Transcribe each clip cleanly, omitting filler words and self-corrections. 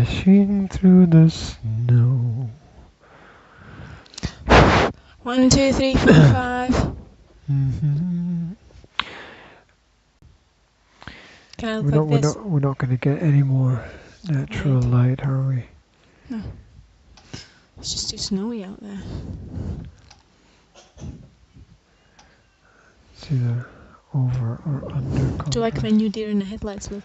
Dashing through the snow. 1, 2, 3, 4, 5. Mm-hmm. Can I look like this? We're not going to get any more natural light, are we? No. It's just too snowy out there. It's either over or under. Do you like my new deer in the headlights look?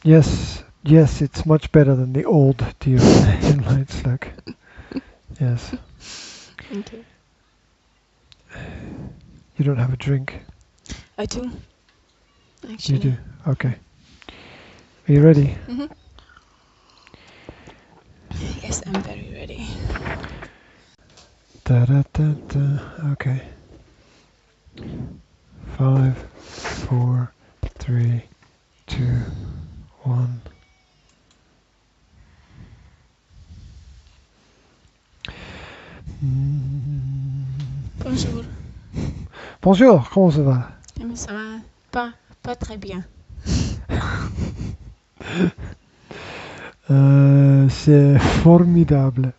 Yes, it's much better than the old deer in the headlights look. Yes. Thank you. You don't have a drink? I do. Actually. You do? Okay. Are you ready? Mm-hmm. Yes, I'm very ready. Okay. 5, 4, 3, 2, 1. Bonjour. Bonjour, comment ça va? Mais ça va pas très bien. C'est formidable.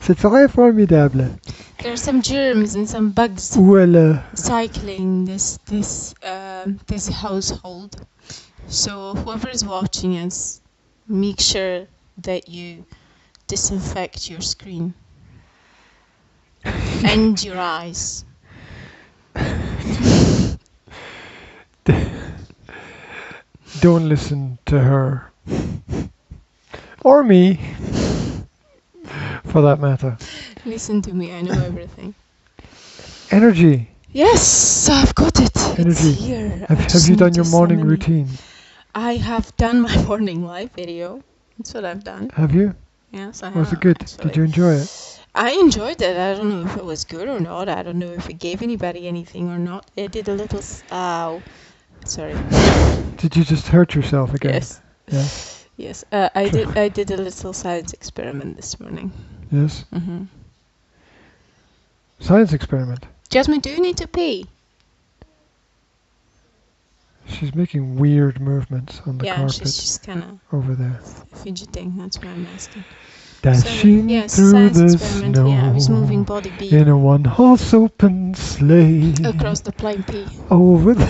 C'est très formidable. There are some germs and some bugs cycling this household. So whoever is watching us, make sure that you disinfect your screen and your eyes. Don't listen to her. Or me. For that matter. Listen to me, I know everything. Energy. Yes, I've got it. Energy. It's here. Have you done your morning routine? I have done my morning live video. That's what I've done. Have you? Yes, I have. Was it good? Actually. Did you enjoy it? I enjoyed it. I don't know if it was good or not. I don't know if it gave anybody anything or not. I did a little... sorry. Did you just hurt yourself again? Yes. Yeah. Yes. I did a little science experiment this morning. Yes. Mm-hmm. Science experiment. Jasmine, do you need to pee? She's making weird movements on the carpet. Yeah, she's kind of over there. Fidgeting. That's why I'm asking. Dashing through the snow. Yeah, I was moving body B. In a one-horse open sleigh. Across the plain P. Over the...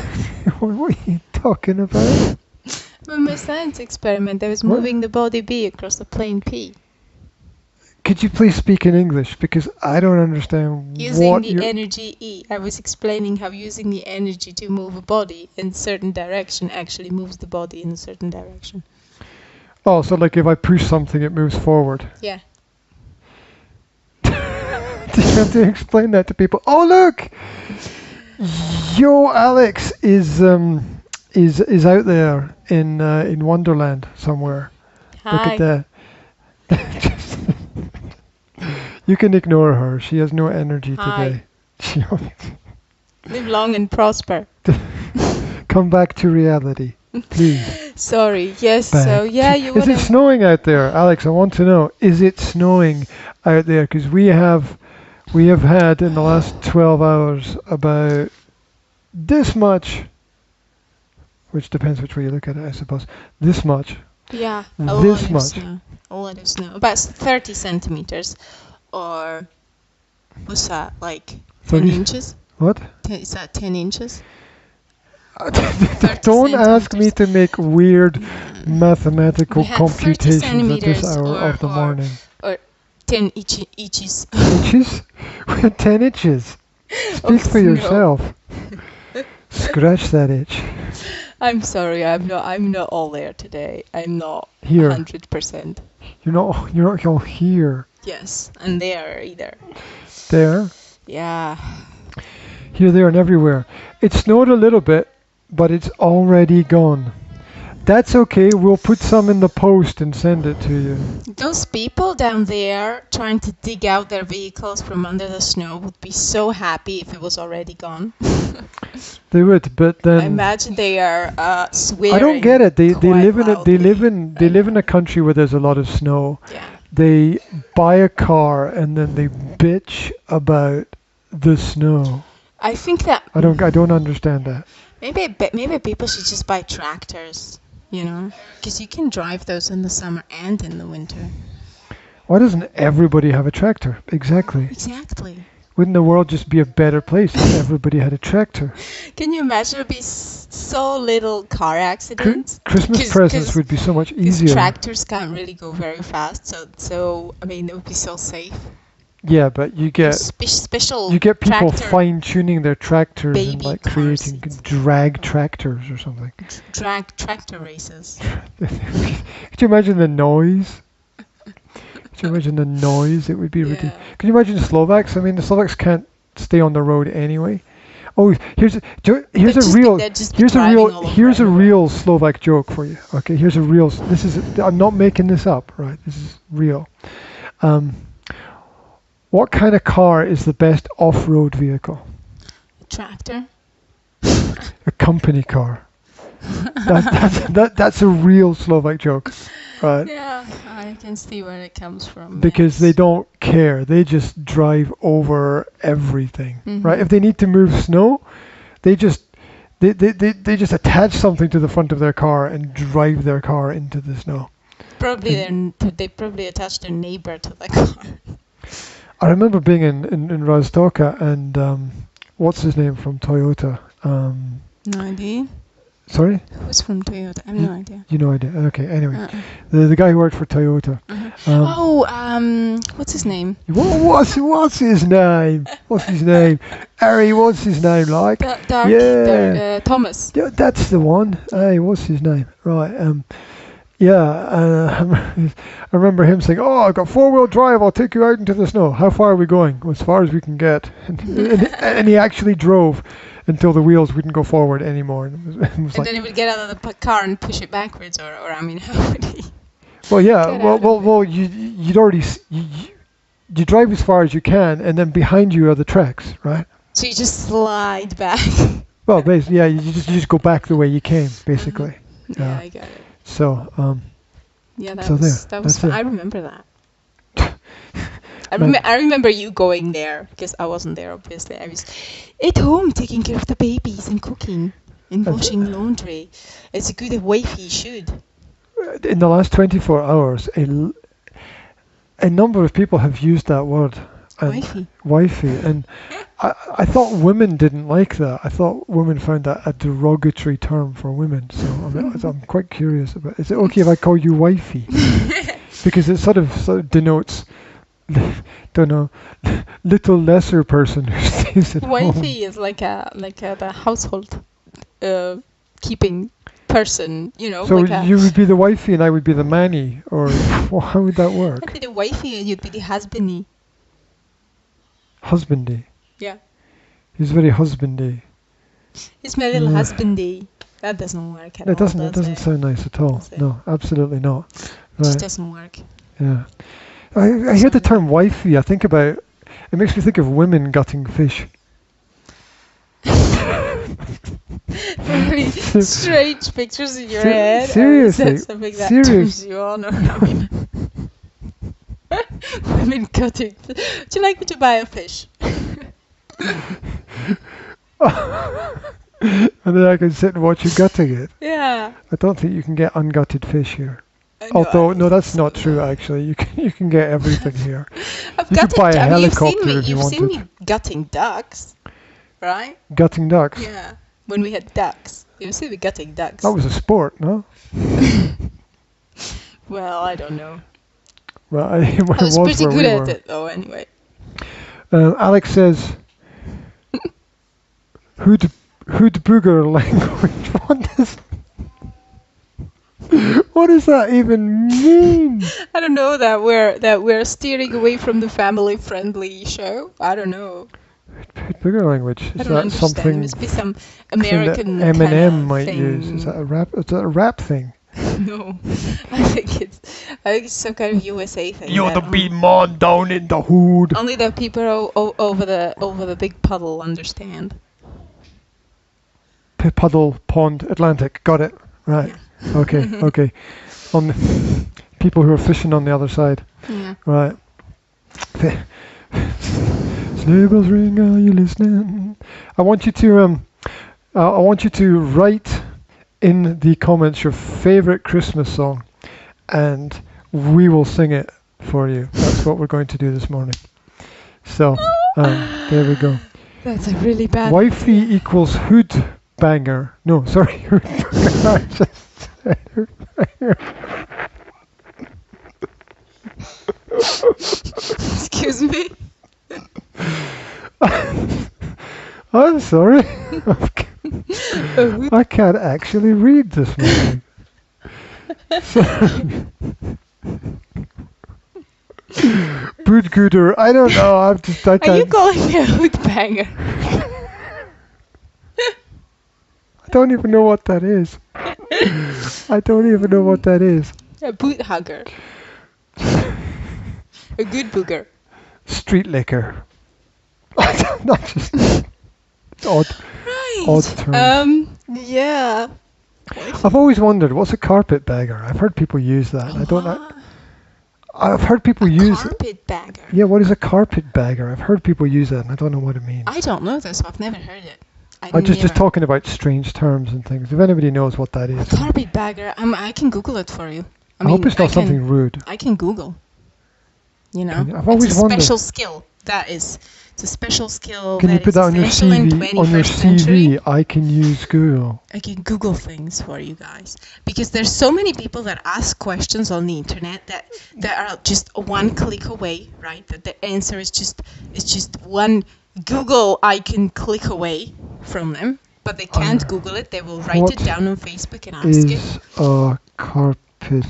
What are you talking about? In my science experiment, I was moving the body B across the plain P. Could you please speak in English? Because I don't understand using the energy E. I was explaining how using the energy to move a body in a certain direction actually moves the body in a certain direction. Oh, so like if I push something, it moves forward. Yeah. Do you have to explain that to people? Oh, look! Yo, Alex is out there in Wonderland somewhere. Hi. Look at that. You can ignore her. She has no energy today. Live long and prosper. Come back to reality, please. Sorry. Yes. Back so yeah, you. Is it snowing out there, Alex? I want to know. Is it snowing out there? Because we have had in the last 12 hours about this much, which depends which way you look at it, I suppose. This much. Yeah. This much. A lot of snow. About 30 centimeters. Or what's that, like 10 inches? What? Is that 10 inches? Don't ask me to make weird mathematical computations at this hour of the morning. Or 10 inches. Inches? 10 inches. Speak for yourself. Scratch that itch. I'm sorry, I'm not all there today. I'm not here. 100%. You're not all here. Yes, and there either. There? Yeah. Here, there, and everywhere. It snowed a little bit, but it's already gone. That's okay. We'll put some in the post and send it to you. Those people down there trying to dig out their vehicles from under the snow would be so happy if it was already gone. They would, but then I imagine they are swearing. I don't get it. They live in a country where there's a lot of snow. Yeah. They buy a car and then they bitch about the snow. I think that I don't understand that. Maybe people should just buy tractors. you know, because you can drive those in the summer and in the winter. Why doesn't everybody have a tractor? Exactly. Exactly. Wouldn't the world just be a better place if everybody had a tractor? Can you imagine there'd be so little car accidents? Christmas presents would be so much easier. Tractors can't really go very fast, so I mean, it would be so safe. Yeah, but you get special. You get people fine-tuning their tractors and like creating drag tractors or something. Drag tractor races. Could you imagine the noise? Could you imagine the noise? It would be ridiculous. Could you imagine the Slovaks? I mean, the Slovaks can't stay on the road anyway. Oh, here's a real Slovak joke for you. Okay, here's a real. I'm not making this up, right? This is real. What kind of car is the best off-road vehicle? A tractor. A company car. That's a real Slovak joke, right? Yeah, I can see where it comes from. Because they don't care. They just drive over everything, right? If they need to move snow, they just attach something to the front of their car and drive their car into the snow. They probably attach their neighbor to the car. I remember being in Roztoka and what's his name from Toyota? No idea. Sorry? Who's from Toyota? I have no idea. You no idea. Okay, anyway. The guy who worked for Toyota. What's his name? What's his name? What's his name? Harry, what's his name like? Thomas. Yeah, that's the one. Hey, what's his name? Right. I remember him saying, "Oh, I've got four-wheel drive. I'll take you out into the snow. How far are we going? Well, as far as we can get." And he actually drove until the wheels wouldn't go forward anymore. And then he would get out of the car and push it backwards, or I mean, how would he? Well, yeah. Well, you'd already you drive as far as you can, and then behind you are the tracks, right? So you just slide back. Well, basically, yeah. You just go back the way you came, basically. Yeah, I got it. So, that was fun. I remember that. I remember you going there because I wasn't there. Obviously, I was at home taking care of the babies and cooking and washing laundry. It's a good wifey should. In the last 24 hours, a number of people have used that word. Wifey, and I thought women didn't like that. I thought women found that a derogatory term for women. So I'm quite curious about. Is it okay if I call you wifey? Because it sort of denotes, don't know, little lesser person who stays at home. Wifey is like the household keeping person, you know. So you would be the wifey and I would be the manny, or how would that work? I'd be the wifey and you'd be the husbandy. Husbandy. Yeah. He's very husbandy. He's my little husbandy. That doesn't work at all. It doesn't sound nice at all. No, absolutely not. It just doesn't work. Yeah. I hear the term wifey. I think about it makes me think of women gutting fish. Very strange pictures in your head. Seriously. Something that turns you on or not. Women cutting. Would you like me to buy a fish? And then I can sit and watch you gutting it. Yeah. I don't think you can get ungutted fish here. No, that's not true. Actually, you can get everything here. You could buy a helicopter if you wanted. You've seen me gutting ducks, right? Gutting ducks. Yeah. When we had ducks, you see me gutting ducks. That was a sport, no? Well, I don't know. Well, I was pretty good at it, though. Anyway. Alex says, "Hood booger language." What does that even mean? I don't know that we're steering away from the family-friendly show. I don't know. Hood booger language. Is that understand. something? It must be some American that Eminem might thing. use. Is that a rap? Is that a rap thing? No, I think it's some kind of USA thing. You're the big man down in the hood. Only the people over the big puddle understand. Puddle, pond, Atlantic. Got it. Right. Yeah. Okay. On the people who are fishing on the other side. Yeah. Right. Sleigh bells ring. Are you listening? I want you to write in the comments your favorite Christmas song, and we will sing it for you. That's what we're going to do this morning. So, there we go. That's a really bad. Wifey equals hood banger. No, sorry. Hood banger. Excuse me. I'm sorry. I can't actually read this morning. Bootgooter. I don't know. I can't. Are you calling me a hood banger? I don't even know what that is. I don't even know what that is. A boot hugger. A good booger. Street liquor. Not just odd. Right. Odd term. Yeah. I've always wondered, what's a carpetbagger? I've heard people use that. I don't know. I've heard people use it. Carpetbagger. Yeah, what is a carpetbagger? I've heard people use that, and I don't know what it means. I don't know this. I've never heard it. I'm just talking about strange terms and things. If anybody knows what that is. Carpetbagger. I can Google it for you. I hope it's not something rude. I can Google. You know, I've always wondered. It's a special skill. That is. It's a special skill. Can you put that on your CV? On your CV, I can use Google. I can Google things for you guys, because there's so many people that ask questions on the internet that are just one click away, right? That the answer is just one Google icon click away from them, but they can't Google it. They will write it down on Facebook and ask it. Is a carpet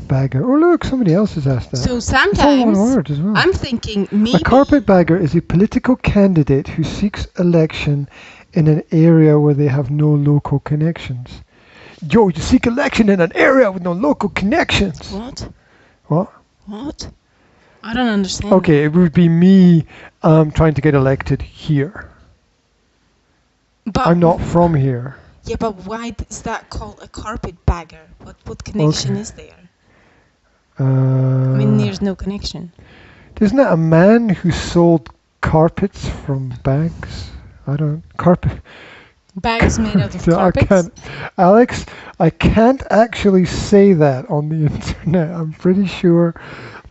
bagger? Oh look, somebody else has asked that. So sometimes it's all one word as well. I'm thinking maybe a carpetbagger is a political candidate who seeks election in an area where they have no local connections. Yo, you seek election in an area with no local connections. What? What? What? I don't understand. Okay, it would be me trying to get elected here. But I'm not from here. Yeah, but why is that called a carpetbagger? What connection is there? I mean, there's no connection. Isn't that a man who sold carpets from bags? Bags made out of carpets? Alex, I can't actually say that on the internet. I'm pretty sure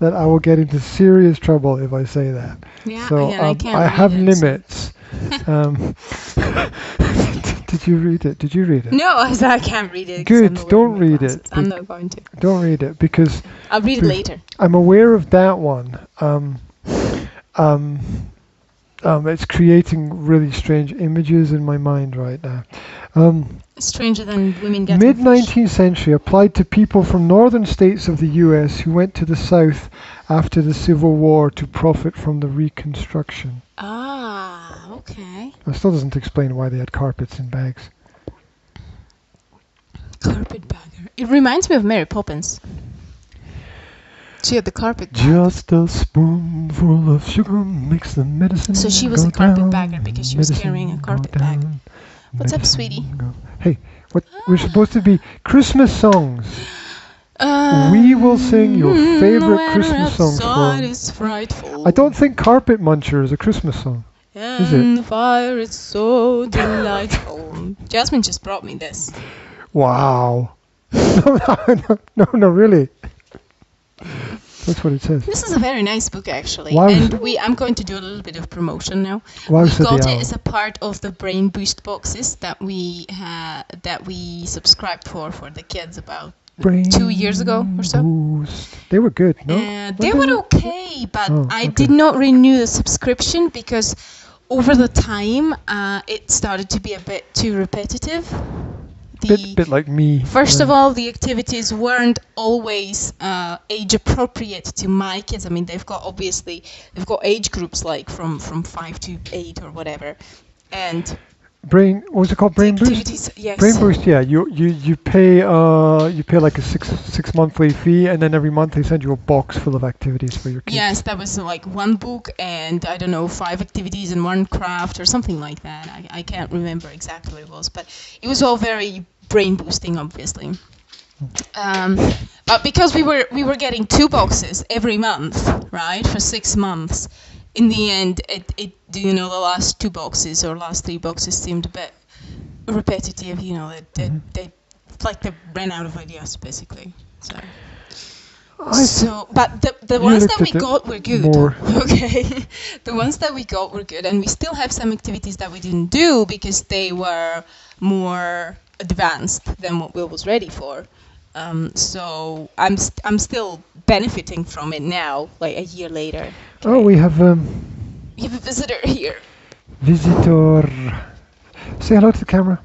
that I will get into serious trouble if I say that. Yeah, so I have limits. Did you read it? No, I can't read it. Good, don't read it. I'm not going to. Don't read it because I'll read it later. I'm aware of that one. It's creating really strange images in my mind right now. Stranger than women getting Mid-19th century applied to people from northern states of the U.S. who went to the South after the Civil War to profit from the Reconstruction. Ah, okay. That still doesn't explain why they had carpets in bags. Carpetbagger. It reminds me of Mary Poppins. She had the carpet bag. Just a spoonful of sugar makes the medicine. So she was a carpetbagger because she was carrying a carpet bag. What's up, sweetie? Hey, we're supposed to be Christmas songs. We will sing your favorite Christmas song for you. Is frightful. I don't think Carpet Muncher is a Christmas song. Is it? And the fire is so delightful. Jasmine just brought me this. Wow. No, really. That's what it says. This is a very nice book, actually. Wow. And I'm going to do a little bit of promotion now. Wow, we got it as a part of the Brain Boost boxes that we subscribed for the kids about 2 years ago or so. Boost. They were good, no? They were okay, but I did not renew the subscription because over the time it started to be a bit too repetitive. Bit like me. First of all, the activities weren't always age appropriate to my kids. I mean, they've got age groups like from 5 to 8 or whatever, and Brain, what was it called? Brain Boost? Yes. Brain Boost, yeah. You pay like a six monthly fee, and then every month they send you a box full of activities for your kids. Yes, that was like one book and I don't know 5 activities and 1 craft or something like that. I can't remember exactly what it was, but it was all very brain boosting, obviously. But because we were getting 2 boxes every month, right, for 6 months. In the end, the last 2 boxes or last 3 boxes seemed a repetitive. You know, they like they ran out of ideas basically. But the ones that we got were good. Okay, the ones that we got were good, and we still have some activities that we didn't do because they were more advanced than what Will was ready for. So I'm still benefiting from it now, like a year later. Okay. Oh, we have a visitor here. Visitor. Say hello to the camera.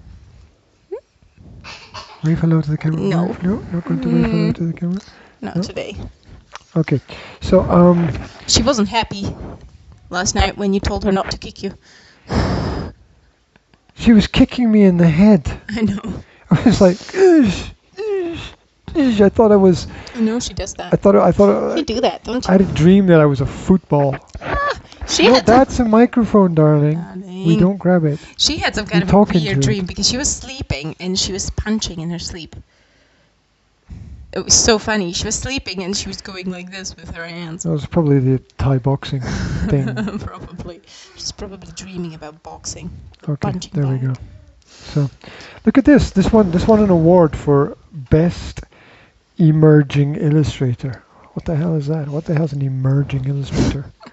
Wave hello to the camera. No. No, not going to wave hello to the camera. Not today. Okay, so she wasn't happy last night when you told her not to kick you. She was kicking me in the head. I know. I was like, I thought I was. I know she does that. I thought. You do that, don't you? I had a dream that I was a football. That's a microphone, darling. We don't grab it. She had some kind of a weird dream because she was sleeping and she was punching in her sleep. It was so funny. She was sleeping and she was going like this with her hands. That was probably the Thai boxing thing. Probably. She's probably dreaming about boxing. Okay, there we go. So, look at this. This won an award for Best Emerging Illustrator. What the hell is that? What the hell is an emerging illustrator? I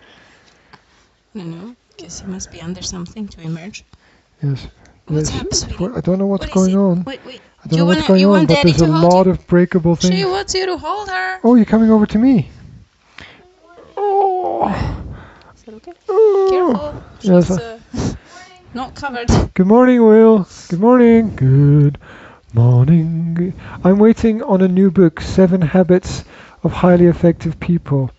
don't know. Guess he must be under something to emerge. Yes. What's happening, sweetie? I don't know what's going on. Wait. I don't know what's going on, but there's a lot of breakable things. She wants you to hold her. Oh, you're coming over to me. Oh. Is that okay? Careful. She's Yes. not covered. Good morning, Will. Good morning. Good morning. I'm waiting on a new book, 7 Habits of Highly Effective People.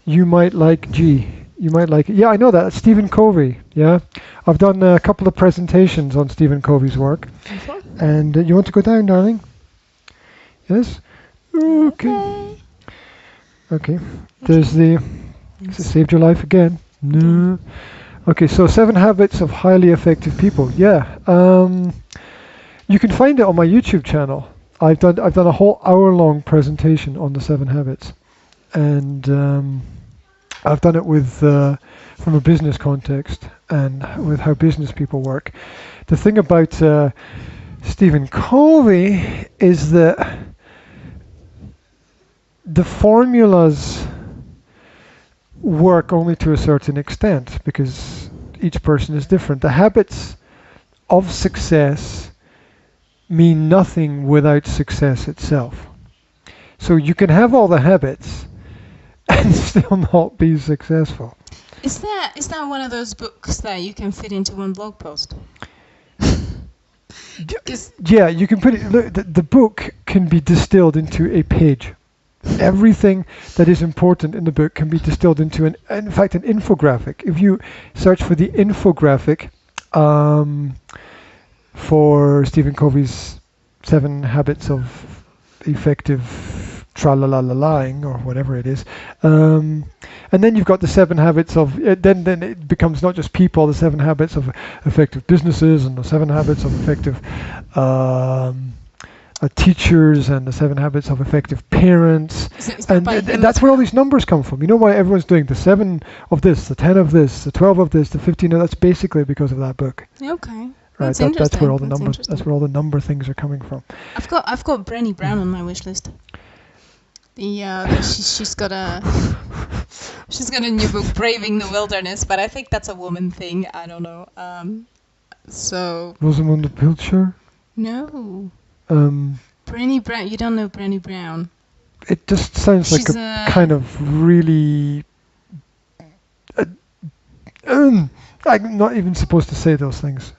You might like G. You might like it. Yeah, I know that. Stephen Covey. Yeah. I've done a couple of presentations on Stephen Covey's work. And you want to go down, darling? Yes? Okay. Okay. There's the... Has it saved your life again? No. Okay, so 7 Habits of Highly Effective People. Yeah. You can find it on my YouTube channel. I've done a whole hour-long presentation on the 7 habits. And I've done it with from a business context and with how business people work. The thing about Stephen Covey is that the formulas work only to a certain extent because each person is different. The habits of success mean nothing without success itself. So you can have all the habits and still not be successful. Is that one of those books that you can fit into one blog post? Yeah, you can put it. Look, the book can be distilled into a page. Everything that is important in the book can be distilled into in fact, an infographic. If you search for the infographic for Stephen Covey's 7 Habits of Effective Tra-la-la-la-lying or whatever it is, and then you've got the 7 habits of. Then it becomes not just people. The 7 habits of effective businesses and the 7 habits of effective teachers and the 7 habits of effective parents. And that's where all these numbers come from. You know why everyone's doing the 7 of this, the 10 of this, the 12 of this, the 15 of that's basically because of that book. Okay. Right, that's where all the numbers. That's where all the number things are coming from. I've got Brené Brown on my wish list. She's got a new book, Braving the Wilderness, but I think that's a woman thing. I don't know. So. Rosamund Pilcher? No. Brené Brown. You don't know Brené Brown. It just sounds like a kind of really. I'm not even supposed to say those things.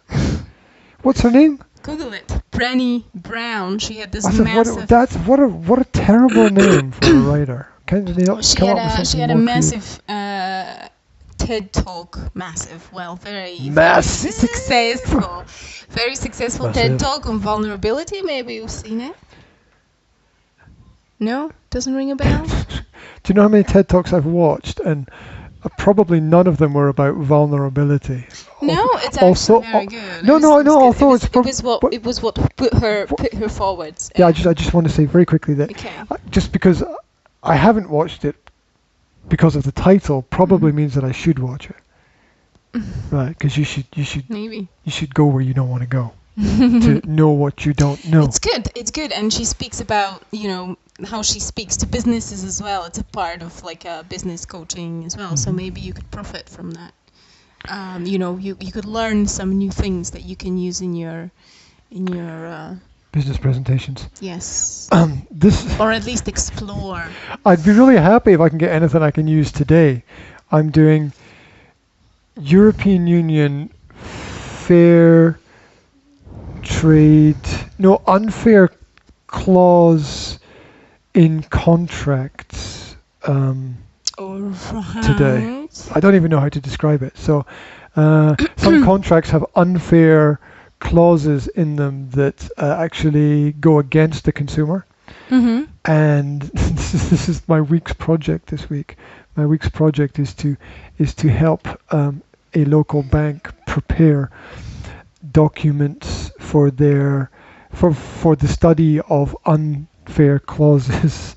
What's her name? Google it. Brené Brown. She had this massive. What a terrible name for a writer. She had a massive TED Talk. Massive. Well, very successful. Very successful massive. TED Talk on vulnerability. Maybe you've seen it. No, doesn't ring a bell. Do you know how many TED Talks I've watched and? Probably none of them were about vulnerability. No, it's actually very good. No. Although it was what put her forwards. Yeah, I just want to say very quickly that just because I haven't watched it because of the title probably means that I should watch it. Right, because you should maybe you should go where you don't want to go. to know what you don't know. It's good, and she speaks about how she speaks to businesses as well. It's a part of like a business coaching as well. So maybe you could profit from that. You could learn some new things that you can use in your business presentations. Yes. Or at least explore. I'd be really happy if I can get anything I can use today. I'm doing European Union unfair clause in contracts today. I don't even know how to describe it. So some contracts have unfair clauses in them that actually go against the consumer. Mm-hmm. And this is my week's project this week. My week's project is to help a local bank prepare documents for the study of unfair clauses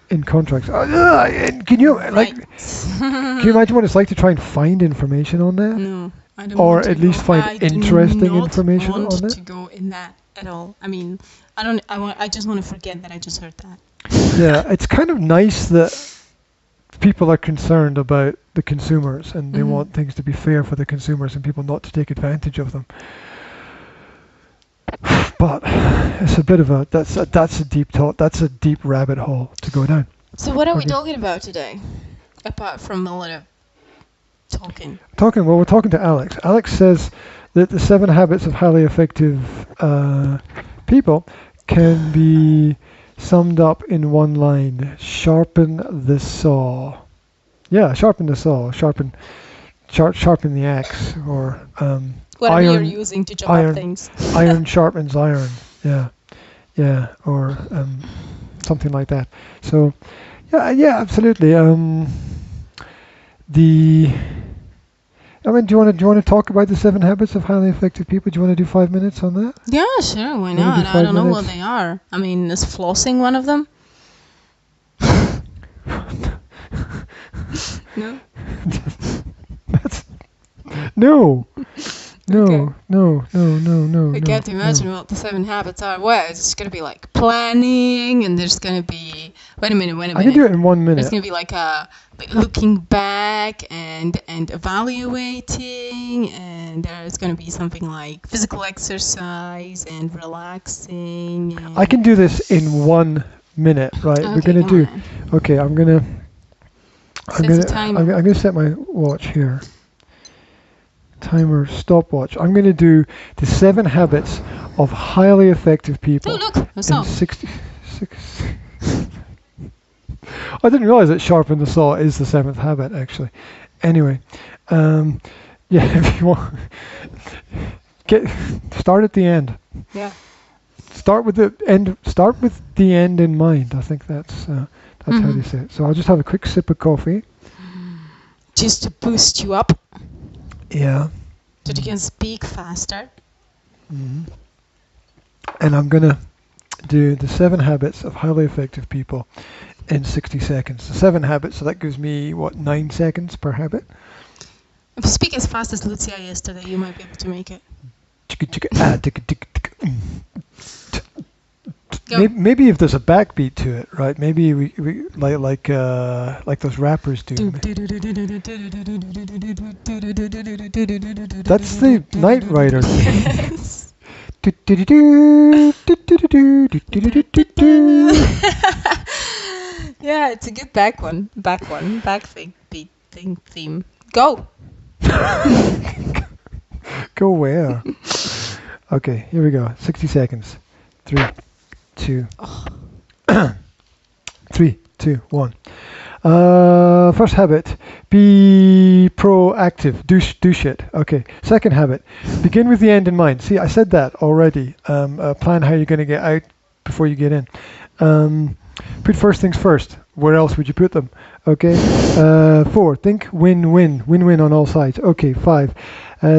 in contracts. Can you imagine what it's like to try and find information on that? No, I don't. Or at least find interesting information on it. I don't want to go in that at all. I mean, I just want to forget that I just heard that. Yeah, it's kind of nice that people are concerned about the consumers and they want things to be fair for the consumers and people not to take advantage of them. But it's a bit of that's a deep thought. That's a deep rabbit hole to go down. So what are we talking about today, apart from a lot of talking? Well, we're talking to Alex. Alex says that the 7 habits of highly effective people can be summed up in one line: sharpen the saw. Yeah, sharpen the saw. Sharpen the axe, or whatever you're using to chop up things. Iron sharpens iron. Yeah, or something like that. So, yeah, absolutely. Do you want to talk about the 7 habits of highly effective people? Do you want to do 5 minutes on that? Yeah, sure. Why not? I don't know what they are. I mean, is flossing one of them? No. No. I can't imagine what the 7 habits are. Well, it's going to be like planning, and there's going to be... Wait a minute. I can do it in 1 minute. There's going to be like looking back and evaluating, and there's going to be something like physical exercise and relaxing. And I can do this in 1 minute, right? Okay, We're going to do... Okay, I'm going to set my watch here. Timer, stopwatch. I'm going to do the 7 habits of highly effective people. Oh, look, I saw. 66. I didn't realize that sharpen the saw is the 7th habit, actually. Anyway, if you want, start at the end. Yeah. Start with the end in mind. I think that's how they say it. So I'll just have a quick sip of coffee. Just to boost you up. Yeah. So you can speak faster. Mm-hmm. And I'm going to do the 7 habits of highly effective people in 60 seconds. The 7 habits, so that gives me, 9 seconds per habit? If you speak as fast as Lucia yesterday, you might be able to make it. Maybe if there's a backbeat to it, right? Maybe we like those rappers do. That's the Knight Rider thing. Yes. Yeah, it's a good back theme. Go. Go where? Okay, here we go. 60 seconds. 3, 2, 3, 2, 1. First habit, be proactive. Do shit. Okay. Second habit, begin with the end in mind. See, I said that already. Plan how you're going to get out before you get in. Put first things first. Where else would you put them? Okay. 4, think win-win. Win-win on all sides. Okay. 5,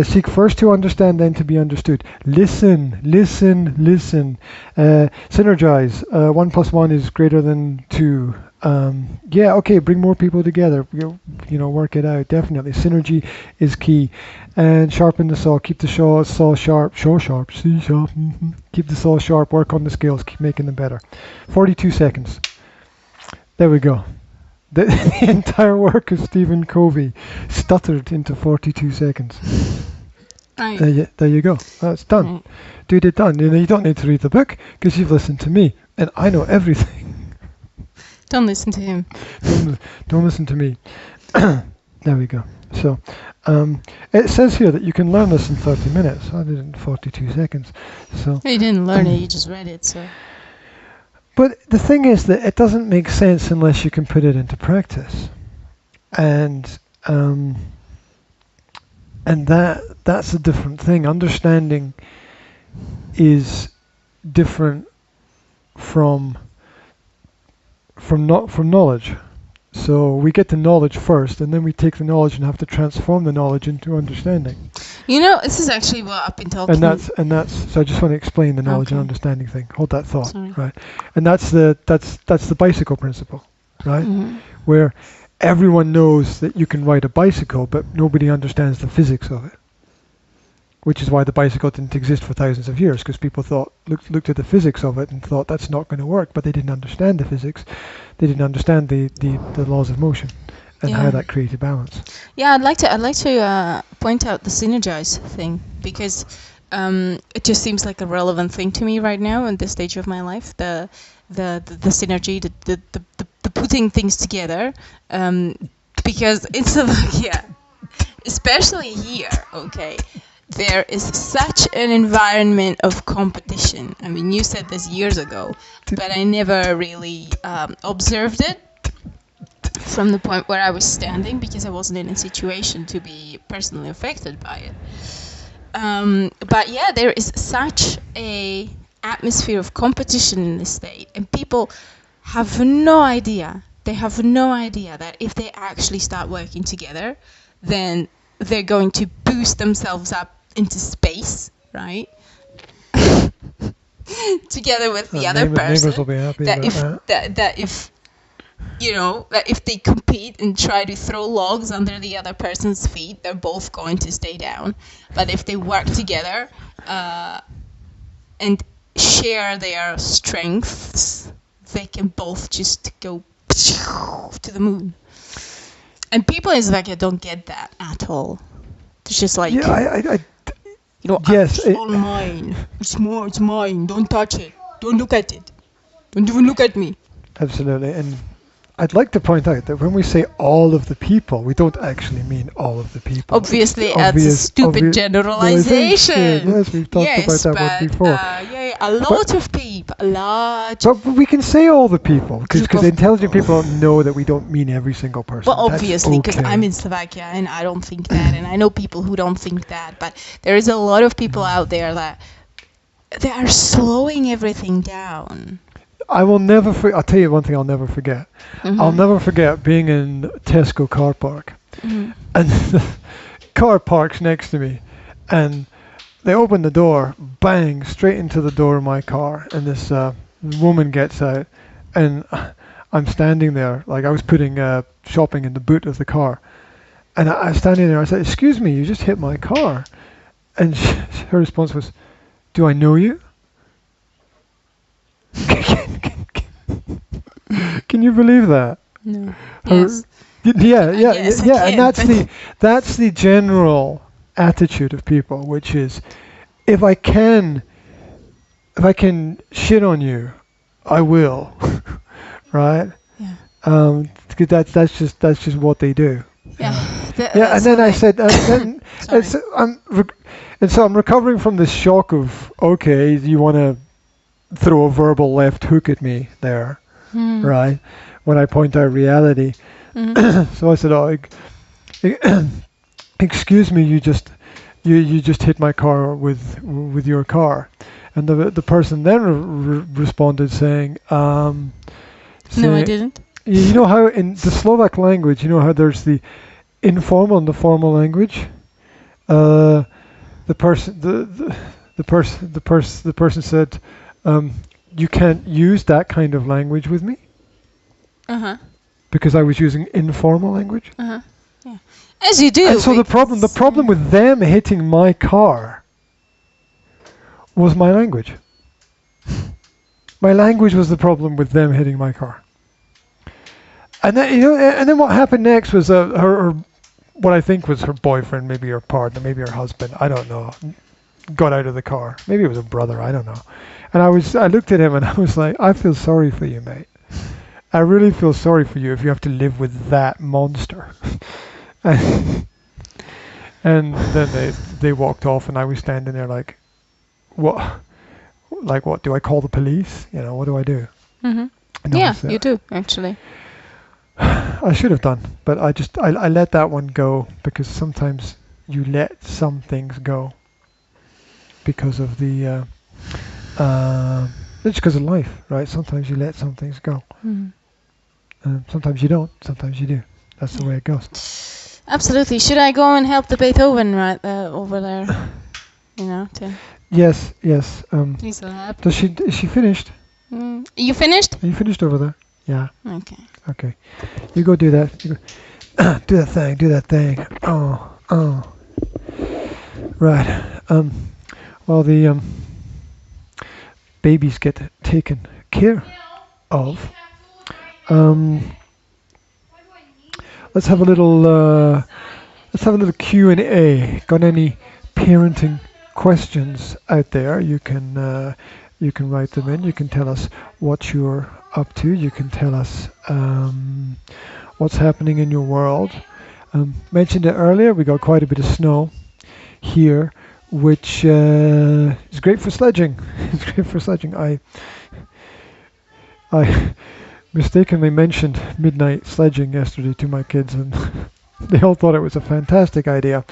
seek first to understand, then to be understood. Listen. Synergize. 1 + 1 is greater than 2. Yeah, okay, bring more people together. Work it out. Definitely, synergy is key, and sharpen the saw. Keep the saw sharp. Saw sharp. See sharp. Keep the saw sharp. Work on the skills. Keep making them better. 42 seconds. There we go. The entire work of Stephen Covey stuttered into 42 seconds. Right. There you go. That's done. Right. Dude, it's done. You don't need to read the book because you've listened to me, and I know everything. Don't listen to him. Don't listen to me. There we go. So, it says here that you can learn this in 30 minutes. I did it in 42 seconds. So. You didn't learn it, you just read it, so. But the thing is that it doesn't make sense unless you can put it into practice. And that's a different thing. Understanding is different from knowledge. So we get the knowledge first, and then we take the knowledge and have to transform the knowledge into understanding. This is actually what I've been talking. And that's. So I just want to explain the knowledge and understanding thing. Hold that thought, Sorry. right? And that's the bicycle principle, right? Mm-hmm. Where everyone knows that you can ride a bicycle, but nobody understands the physics of it. Which is why the bicycle didn't exist for thousands of years, because people looked at the physics of it and thought that's not going to work, but they didn't understand the physics. They didn't understand the laws of motion and how that created balance. Yeah, I'd like to point out the synergize thing, because it just seems like a relevant thing to me right now in this stage of my life. The synergy, the putting things together, because in Slovakia, especially here, okay. There is such an environment of competition. I mean, you said this years ago, but I never really observed it from the point where I was standing, because I wasn't in a situation to be personally affected by it. But yeah, there is such a atmosphere of competition in the state, and people have no idea. They have no idea that if they actually start working together, then they're going to boost themselves up into space, right? Together with the other person. Neighbors will be happy that about if that if they compete and try to throw logs under the other person's feet, they're both going to stay down. But if they work together and share their strengths, they can both just go to the moon. And people in Slovakia don't get that at all. It's just like, yes, it's all mine. It's mine. Don't touch it. Don't look at it. Don't even look at me. Absolutely. And I'd like to point out that when we say all of the people, we don't actually mean all of the people. Obviously, that's a stupid generalization. Yes, we've talked about that one before. A lot of people. But we can say all the people, because intelligent people know that we don't mean every single person. Well, obviously, because I'm in Slovakia and I don't think that, and I know people who don't think that. But there is a lot of people out there that they are slowing everything down. I will never I'll tell you one thing I'll never forget. Mm-hmm. I'll never forget being in Tesco car park. Mm-hmm. And the car parks next to me. And they open the door, bang, straight into the door of my car. And this woman gets out. And I'm standing there, like I was putting shopping in the boot of the car. And I was standing there, I said, "Excuse me, you just hit my car." And her response was, "Do I know you?" Can you believe that? No. Yes. Yeah. And that's the general attitude of people, which is, if I can shit on you, I will, right? Yeah. Because that's just what they do. Yeah. And then I said, and so I'm recovering from this shock of, okay, you want to throw a verbal left hook at me there, right? When I point out reality. Mm-hmm. So I said, excuse me, you just hit my car with your car. And the person then responded saying, no, I didn't. You know how in the Slovak language, you know how there's the informal and the formal language? The person said, you can't use that kind of language with me. because I was using informal language. Yeah. As you do. And so the problem with them hitting my car was my language. My language was the problem with them hitting my car. And then, and then what happened next was her what I think was her boyfriend, maybe her partner, maybe her husband, I don't know, got out of the car. Maybe it was a brother, I don't know. And I looked at him and I was like, I feel sorry for you, mate. I really feel sorry for you if you have to live with that monster. And then they walked off and I was standing there like, what? Like what? Do I call the police? What do I do? Yeah, you do, actually. I should have done, but I let that one go because sometimes you let some things go because of the it's because of life, right? Sometimes you let some things go. Sometimes you don't. Sometimes you do. That's the way it goes. Absolutely. Should I go and help the Beethoven right over there? To Yes. please elaborate. Is she finished? You finished? Are you finished over there? Yeah. Okay. You go do that. You go, do that thing. Oh. Right. While the babies get taken care of, let's have a little Q&A. Got any parenting questions out there? You can write them in. You can tell us what you're up to. You can tell us what's happening in your world. Mentioned it earlier. We got quite a bit of snow here, which is great for sledging. It's great for sledging. I mistakenly mentioned midnight sledging yesterday to my kids, and they all thought it was a fantastic idea,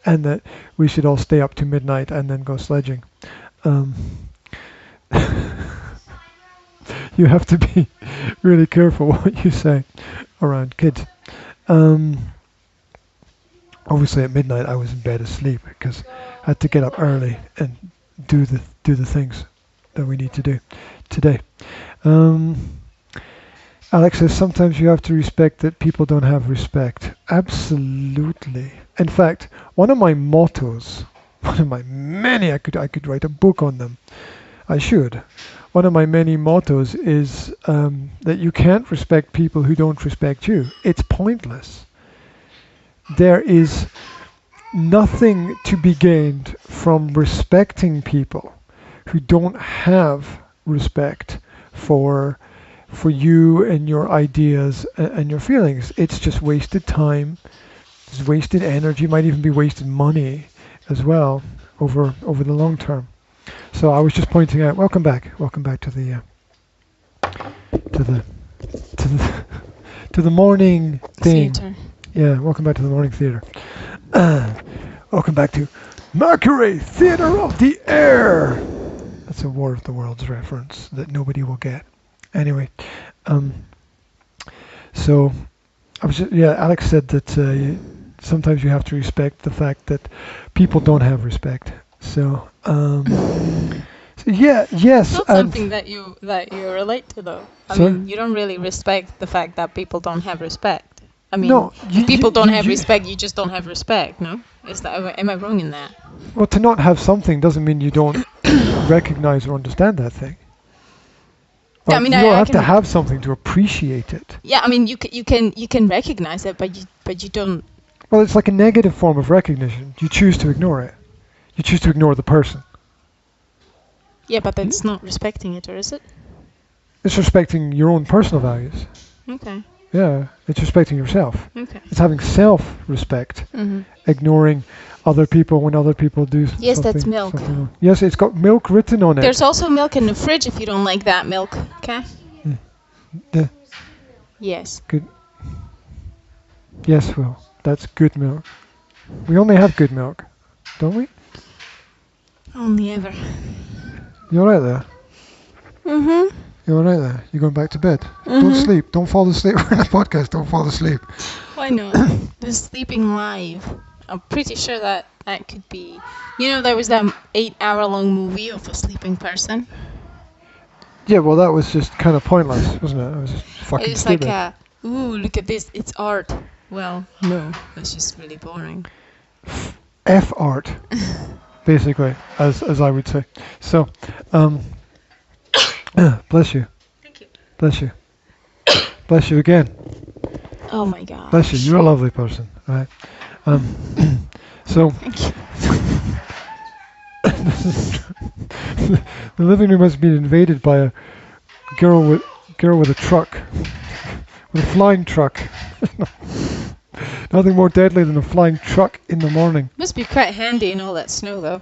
and that we should all stay up to midnight and then go sledging. You have to be really careful what you say around kids. Obviously, at midnight I was in bed asleep because I had to get up early and do the things that we need to do today. Alex says sometimes you have to respect that people don't have respect. Absolutely. In fact, one of my mottos, one of my many, I could write a book on them. I should. One of my many mottos is that you can't respect people who don't respect you. It's pointless. There is nothing to be gained from respecting people who don't have respect for you and your ideas and your feelings. It's just wasted time. It's wasted energy. Might even be wasted money as well over the long term. So I was just pointing out. Welcome back to the morning thing. Theater. Yeah, welcome back to the morning theater. Welcome back to Mercury, Theater of the Air. That's a War of the Worlds reference that nobody will get. Anyway, so I was Alex said that sometimes you have to respect the fact that people don't have respect. So yes. It's not something that you relate to, though. I Sorry? mean, you don't really respect the fact that people don't have respect. I mean, no, if people don't have respect, you just don't have respect, no? Am I wrong in that? Well, to not have something doesn't mean you don't recognize or understand that thing. Yeah, I mean, you don't have to have something to appreciate it. Yeah, I mean, you can recognize it, but you don't. Well, it's like a negative form of recognition. You choose to ignore it. You choose to ignore the person. Yeah, but that's not respecting it, or is it? It's respecting your own personal values. Okay. Yeah, it's respecting yourself. Okay. It's having self-respect, ignoring other people when other people do something. Yes, that's milk. Yes, it's got milk written on it. There's also milk in the fridge if you don't like that milk, okay? Yeah. Yes. Good. Yes, Will. That's good milk. We only have good milk, don't we? Only ever. You alright there? Mm-hmm. You alright there? You going back to bed? Don't sleep. Don't fall asleep. We're in a podcast. Don't fall asleep. Why not? The sleeping live. I'm pretty sure that could be. There was that 8-hour-long movie of a sleeping person. Yeah, well, that was just kind of pointless, wasn't it? It was just fucking It's stupid. like, ooh, look at this, it's art. Well, no, that's just really boring. F art, basically, as I would say. So, bless you. Thank you. Bless you. Bless you again. Oh my god. Bless you. You're a lovely person, right? So, Thank you. the living room has been invaded by a girl with a truck, with a flying truck. Nothing more deadly than a flying truck in the morning. Must be quite handy in all that snow, though.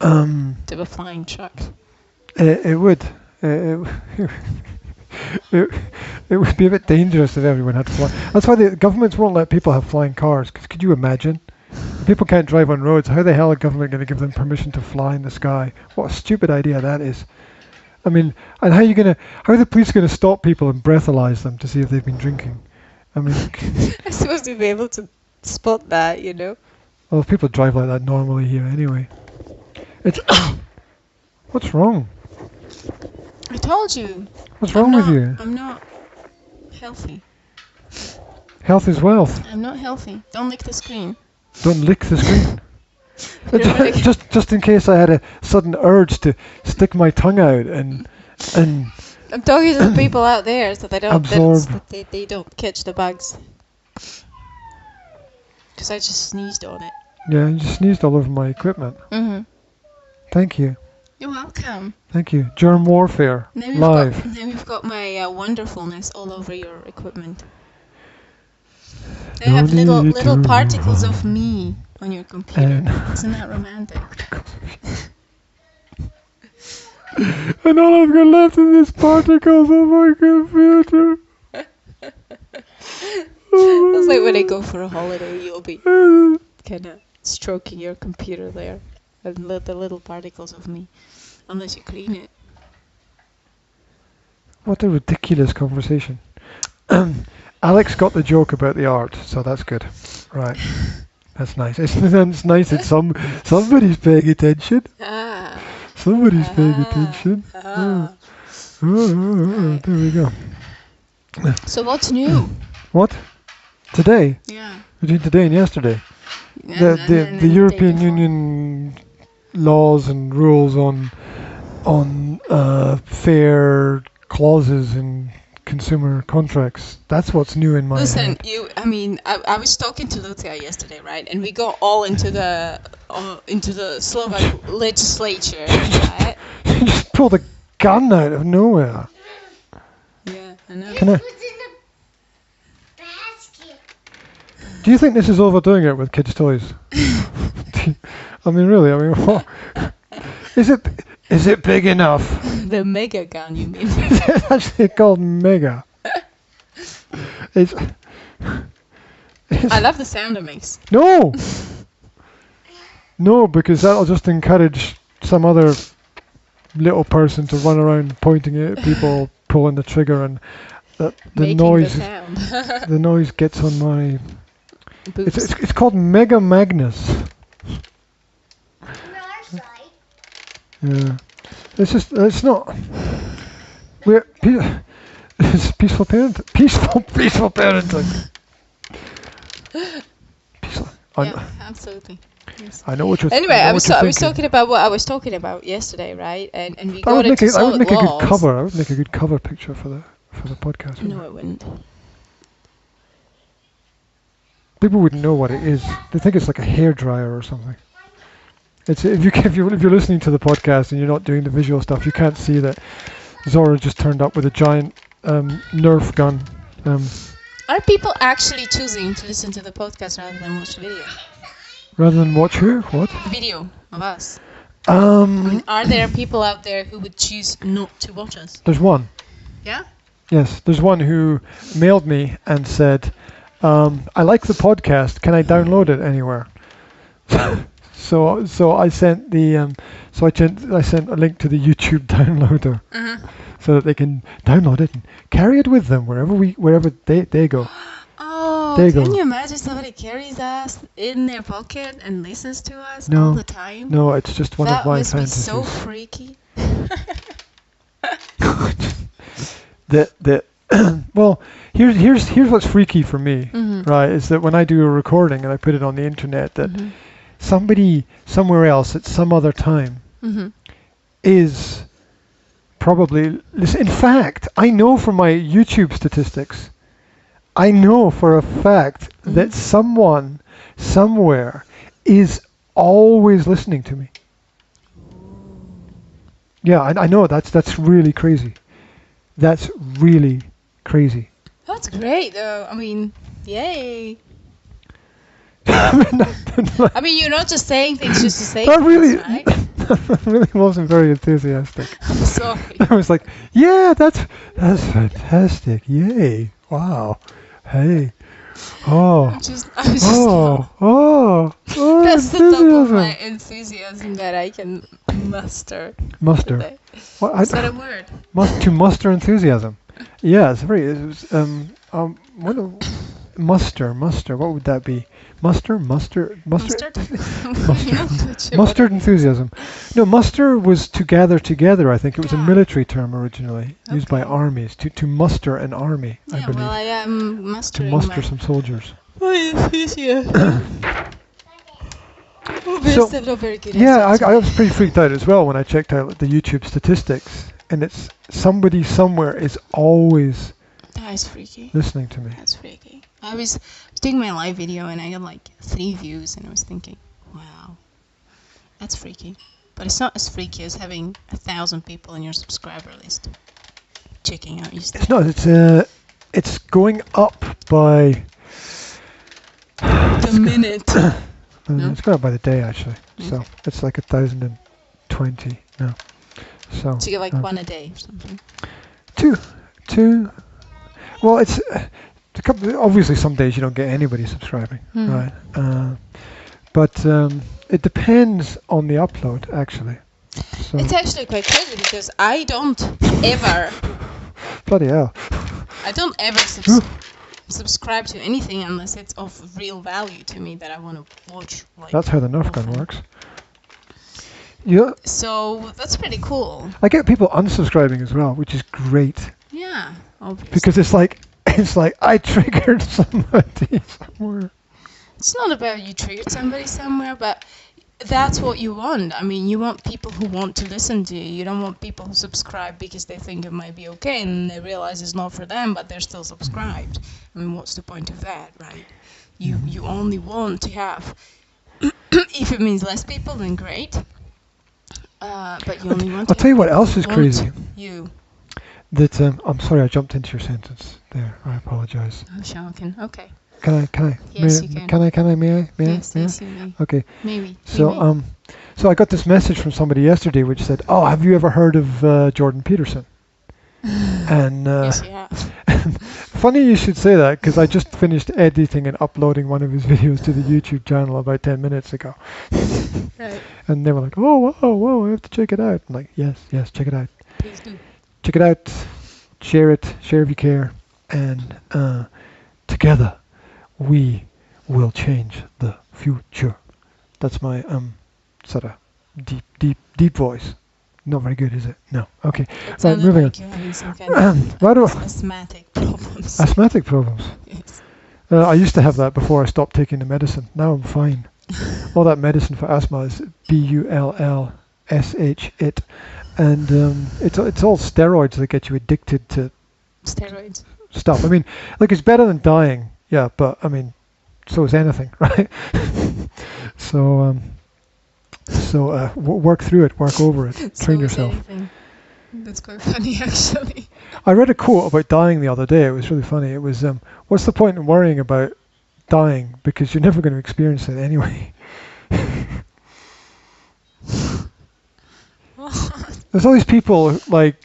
To have a flying truck. It would. It would be a bit dangerous if everyone had to fly. That's why the governments won't let people have flying cars. Cause could you imagine? If people can't drive on roads, how the hell are government going to give them permission to fly in the sky? What a stupid idea that is. I mean, and how are the police going to stop people and breathalyze them to see if they've been drinking? I mean, I'm supposed to be able to spot that, you know? well, people drive like that normally here anyway. It's what's wrong? I told you. What's wrong with you? I'm not healthy. Health is wealth. I'm not healthy. Don't lick the screen. Don't lick the screen. You're just in case I had a sudden urge to stick my tongue out and I'm talking to the people out there so they don't absorb. they don't catch the bugs. Because I just sneezed on it. Yeah, you just sneezed all over my equipment. Mm-hmm. Thank you. You're welcome. Thank you. Germ warfare live. Then we've got my wonderfulness all over your equipment. They No have little need to particles run. of me on your computer. Isn't that romantic? And all I've got left is these particles on my computer. It's like when I go for a holiday, you'll be kind of stroking your computer there. And the little particles of me. Unless you clean it. What a ridiculous conversation. Alex got the joke about the art, so that's good. Right. That's nice. It's nice that somebody's paying attention. Somebody's paying attention. There we go. So what's new? What? Today? Yeah. Between today and yesterday? And The European Union laws and rules on fair clauses in consumer contracts. That's what's new in my Listen, head. I was talking to Lucia yesterday, right? And we got all into the Slovak legislature, right? You just pulled a gun out of nowhere. Yeah, I know. Can I? Do you think this is overdoing it with kids' toys? I mean, really? I mean, what? Is it big enough? The mega gun, you mean? It's actually called Mega. It's I love the sound it makes. No! No, because that'll just encourage some other little person to run around pointing it at people, pulling the trigger, and the noise. The noise gets on my. It's called Mega Magnus. Yeah, it's not. It's peaceful parenting. Peaceful parenting. Peaceful. Yeah, absolutely. Yes. I know what you're. Anyway, I was thinking. talking about what I was talking about yesterday, right? And we I got would make into I would make a laws. good cover. I would make a good cover picture for the podcast. No, I wouldn't. People wouldn't know what it is. They think it's like a hairdryer or something. It's if you're listening to the podcast and you're not doing the visual stuff, you can't see that Zora just turned up with a giant Nerf gun. Are people actually choosing to listen to the podcast rather than watch the video? Rather than watch who? What? Video of us. Are there people out there who would choose not to watch us? There's one. Yeah? Yes, there's one who mailed me and said, I like the podcast. Can I download it anywhere? So I sent I sent a link to the YouTube downloader so that they can download it and carry it with them wherever they go. Oh, can you imagine somebody carries us in their pocket and listens to us all the time? No, it's just one of my fantasies. That must be so freaky. that well, here's what's freaky for me, right? Is that when I do a recording and I put it on the internet, that somebody somewhere else at some other time is probably in fact, I know from my YouTube statistics, I know for a fact that someone somewhere is always listening to me. Yeah, I know that's really crazy. That's really crazy. That's great, though. I mean, yay. I mean, you're not just saying things just to say things, right? That really wasn't very enthusiastic. I'm sorry. I was like, yeah, that's fantastic. Yay. Wow. Hey. Oh. I was just that's the top of my enthusiasm that I can muster. Muster. What, is that a word? To muster enthusiasm. Yeah, it's very. Muster. What would that be? Mustard enthusiasm. No, muster was to gather together. I think it was a military term originally, used by armies to muster an army. I believe. Well, I am mustering. To muster some soldiers. My enthusiasm. Not very good. Yeah, I was pretty freaked out as well when I checked out the YouTube statistics, and it's somebody somewhere is always. That is freaky. Listening to me. That's freaky. I was doing my live video and I got like 3 views and I was thinking, wow, that's freaky. But it's not as freaky as having 1,000 people in your subscriber list checking out your stuff. It's not. It's going up by the minute. No? It's going up by the day actually. Okay. So it's like 1,020 now. So you get like 1 a day or something. 2. Well, it's obviously some days you don't get anybody subscribing, right? But it depends on the upload, actually. So it's actually quite crazy because I don't ever. Bloody hell! I don't ever subscribe to anything unless it's of real value to me that I want to watch. Like, that's how the Nerf gun works. Yeah. So that's pretty cool. I get people unsubscribing as well, which is great. Yeah. Obviously. Because it's like I triggered somebody somewhere. It's not about you triggered somebody somewhere, but that's what you want. I mean, you want people who want to listen to you. You don't want people who subscribe because they think it might be okay and they realize it's not for them, but they're still subscribed. I mean, what's the point of that, right? You only want to have, if it means less people, then great. But you only want. I'll tell you what else is crazy. That I'm sorry, I jumped into your sentence there. I apologize. Oh, shocking. Okay. Can I? Yes, you can. May I? Yes, you may. Okay. Maybe. So so I got this message from somebody yesterday which said, "Oh, have you ever heard of Jordan Peterson?" And yes, you have. funny you should say that because I just finished editing and uploading one of his videos to the YouTube channel about 10 minutes ago. Right. And they were like, "Oh, whoa, I have to check it out." I'm like, yes, check it out. Please do. Check it out, share if you care, and together we will change the future. That's my sort of deep voice. Not very good, is it? No. Okay. Right, moving on. You're having some kind of asthmatic problems. Asthmatic problems. Yes. I used to have that before I stopped taking the medicine. Now I'm fine. All that medicine for asthma is BULLSH it. And it's all steroids that get you addicted to steroids stuff. I mean, like it's better than dying, yeah, but I mean, so is anything, right? So work through it, work over it, train yourself. Anything. That's quite funny, actually. I read a quote about dying the other day. It was really funny. It was, what's the point in worrying about dying because you're never going to experience it anyway. There's all these people like,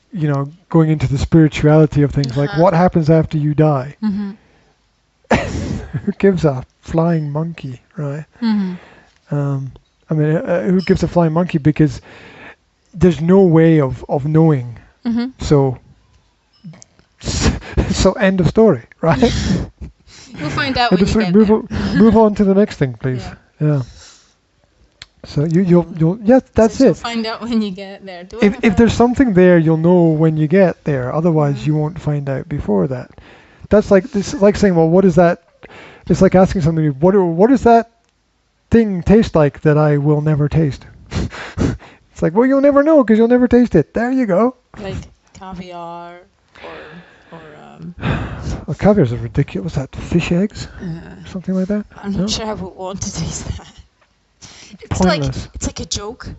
going into the spirituality of things, like what happens after you die? Mm-hmm. Who gives a flying monkey, right? Mm-hmm. I mean, who gives a flying monkey? Because there's no way of knowing. Mm-hmm. So end of story, right? You'll find out when you get there. Move on to the next thing, please. Yeah. So you'll that's So it. you'll find out when you get there. If there's something there, you'll know when you get there. Otherwise, you won't find out before that. That's like this. Like saying, well, what is that? It's like asking somebody, what does that thing taste like that I will never taste? It's like, well, you'll never know because you'll never taste it. There you go. Like caviar or Well, caviar's a ridiculous. What's that? Fish eggs? Something like that? I'm not sure I would want to taste that. Pointless. It's like a joke.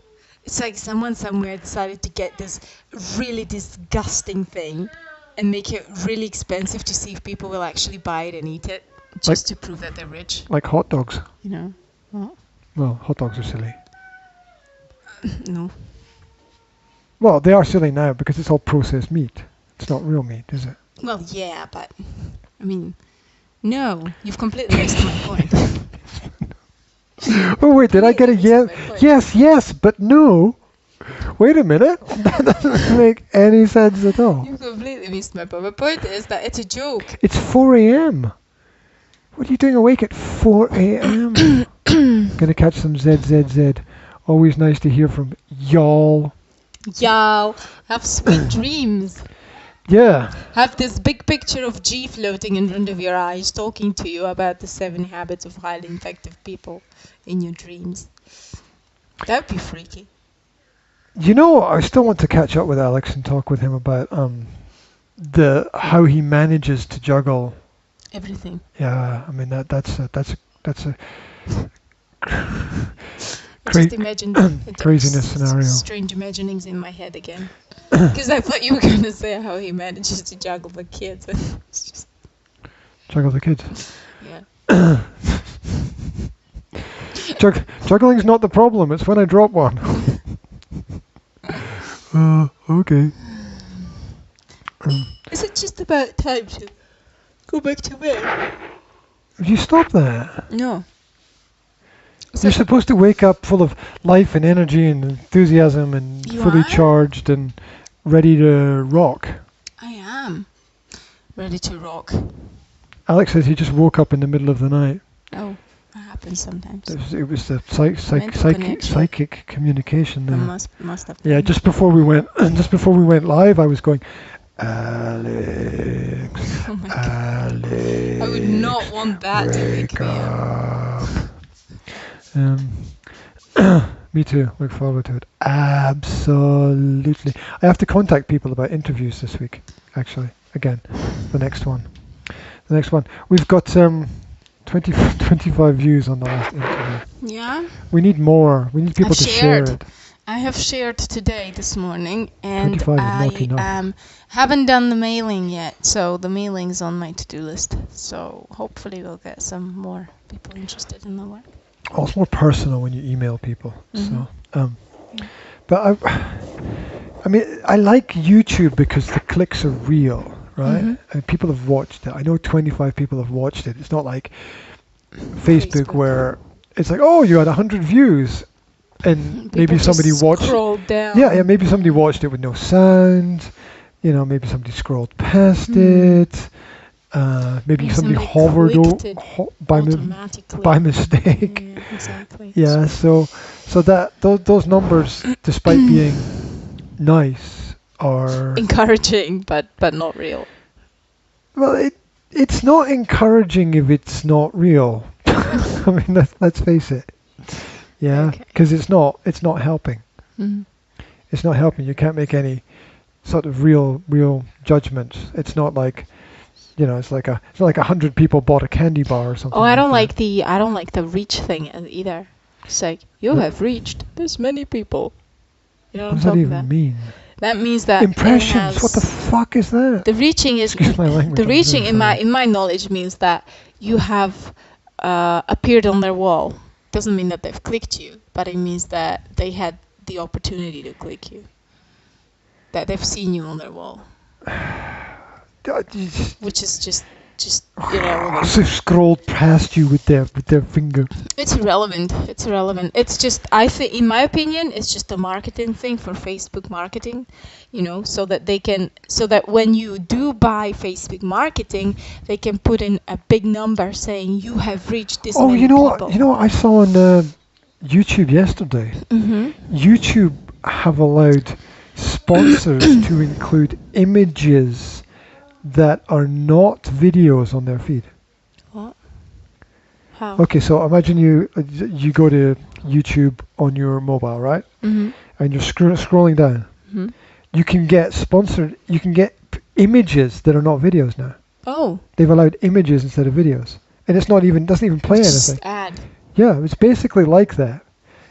It's like someone somewhere decided to get this really disgusting thing and make it really expensive to see if people will actually buy it and eat it, just to prove that they're rich. Like hot dogs. You know? Well, Well, hot dogs are silly. no. Well, they are silly now because it's all processed meat. It's not real meat, is it? Well, yeah, but I mean, no, you've completely missed my point. Oh wait, did I get a yes? Yes, but no. Wait a minute. That doesn't make any sense at all. You completely missed my point. My point is that it's a joke. It's 4 a.m. What are you doing awake at 4 a.m.? Gonna catch some ZZZ. Always nice to hear from y'all. Y'all have sweet dreams. Yeah. Have this big picture of G floating in front of your eyes, talking to you about the 7 habits of highly effective people in your dreams. That'd be freaky. You know, I still want to catch up with Alex and talk with him about how he manages to juggle everything. Yeah, I mean that's a Just imagine craziness scenario. Strange imaginings in my head again. Because I thought you were going to say how he manages to juggle the kids. It's just Juggle the kids. Yeah. Juggling's not the problem. It's when I drop one. Okay. Is it just about time to go back to bed? Have you stopped that? No. You're supposed to wake up full of life and energy and enthusiasm and fully charged and ready to rock. I am ready to rock. Alex says he just woke up in the middle of the night. Oh, that happens sometimes. It was the psychic communication there. Must have been. Yeah, just before we went live, I was going, Alex, Oh my Alex. God. I would not want that to wake me up. Me too. Look forward to it. Absolutely. I have to contact people about interviews this week. Actually, again, the next one. We've got 25 views on the last interview. Yeah. We need more. We need people to share it. I have shared today, this morning, and 25 is not enough. haven't done the mailing yet. So the mailing's on my to-do list. So hopefully we'll get some more people interested in the work. Oh, it's more personal when you email people. Mm-hmm. So, but I mean, I like YouTube because the clicks are real, right? Mm-hmm. And people have watched it. I know 25 people have watched it. It's not like Facebook where it's like, oh, you had 100 views, and People maybe somebody just watched. Scrolled down. Yeah, maybe somebody watched it with no sound. You know, maybe somebody scrolled past it. Maybe somebody hovered by mistake. Yeah, exactly. Yeah, so that those numbers, despite being nice, are encouraging, but not real. Well, it's not encouraging if it's not real. I mean, let's face it. Yeah, because it's not helping. Mm-hmm. It's not helping. You can't make any sort of real judgments. It's not like, you know, it's not like 100 people bought a candy bar or something. Oh, I don't like the reach thing either. It's like, you have reached this many people. You know what does that even mean? That means that impressions. What the fuck is that? The reaching is the reaching in my knowledge means that you have appeared on their wall. Doesn't mean that they've clicked you, but it means that they had the opportunity to click you. That they've seen you on their wall. Which is just irrelevant. So scrolled past you with their finger. It's irrelevant. It's just, I think, in my opinion, it's just a marketing thing for Facebook marketing, you know, so that when you do buy Facebook marketing, they can put in a big number saying you have reached this many people. You know what I saw on YouTube yesterday. Mm-hmm. YouTube have allowed sponsors to include images that are not videos on their feed. What? How? Okay, so imagine you go to YouTube on your mobile, right? Mm-hmm. And you're scrolling down. Mm-hmm. You can get sponsored. You can get images that are not videos now. Oh. They've allowed images instead of videos, and it's not even doesn't even play anything. Just ad. Yeah, it's basically like that.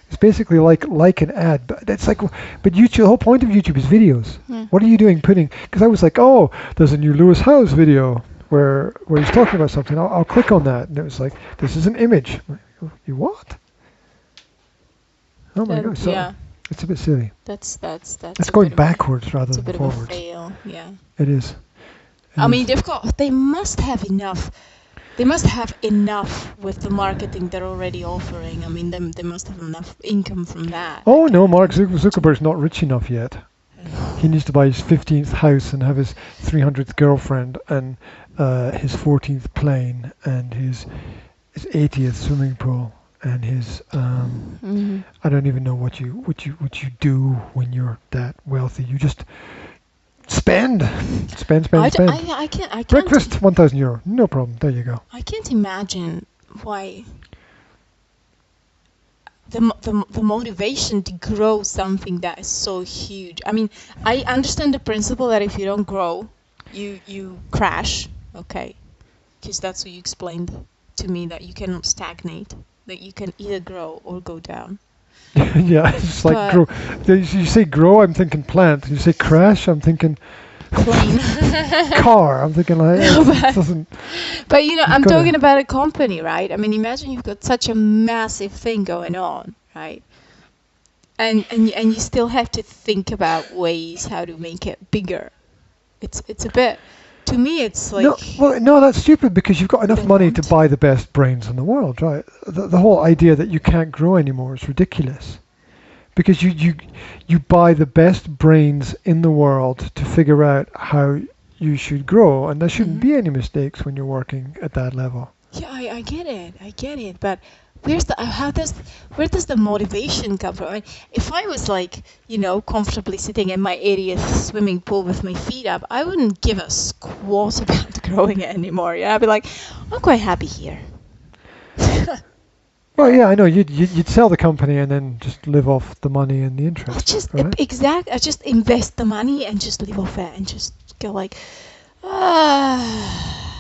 It's basically like an ad, but it's like, but YouTube. The whole point of YouTube is videos. Yeah. What are you doing putting? Because I was like, oh, there's a new Lewis Howes video where he's talking about something. I'll click on that, and it was like, this is an image. I'm like, you what? Oh my god! So Yeah. it's a bit silly. That's It's going backwards rather it's a than bit of a forwards. fail. Yeah. It is. I mean, they must have enough. They must have enough with the marketing they're already offering. I mean, they must have enough income from that. Oh no, Mark Zuckerberg's not rich enough yet. He needs to buy his 15th house and have his 300th girlfriend and his 14th plane and his 80th swimming pool and his I don't even know what you do when you're that wealthy. You just spend. I can't. Breakfast, €1,000. No problem. There you go. I can't imagine why the motivation to grow something that is so huge. I mean, I understand the principle that if you don't grow, you crash. Okay, because that's what you explained to me, that you cannot stagnate, that you can either grow or go down. Yeah, it's like grow. You say grow, I'm thinking plant. You say crash, I'm thinking plane. Car. I'm thinking like it doesn't. But I'm talking about a company, right? I mean, imagine you've got such a massive thing going on, right? And you still have to think about ways how to make it bigger. It's a bit. To me, it's like... No, that's stupid because you've got enough money to buy the best brains in the world, right? The whole idea that you can't grow anymore is ridiculous. Because you buy the best brains in the world to figure out how you should grow, and there shouldn't be any mistakes when you're working at that level. Yeah, I get it. But where does the motivation come from? I mean, if I was like, comfortably sitting in my 80th swimming pool with my feet up, I wouldn't give a squat about growing it anymore. Yeah, I'd be like, I'm quite happy here. Well, yeah, I know. You'd sell the company and then just live off the money and the interest. I just invest the money and just live off it and just go like,